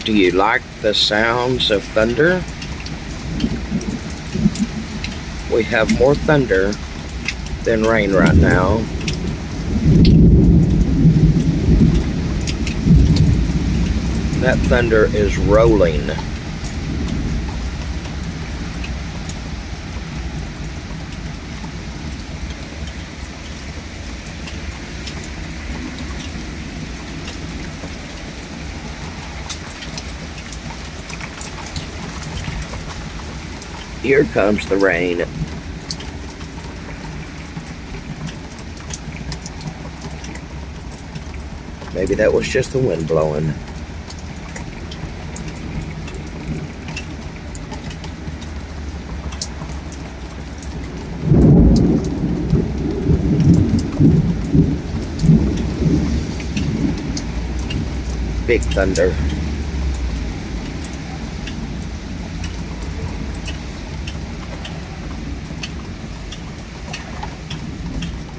Do you like the sounds of thunder? We have more thunder than rain right now. That thunder is rolling. Here comes the rain. Maybe that was just the wind blowing. Big thunder.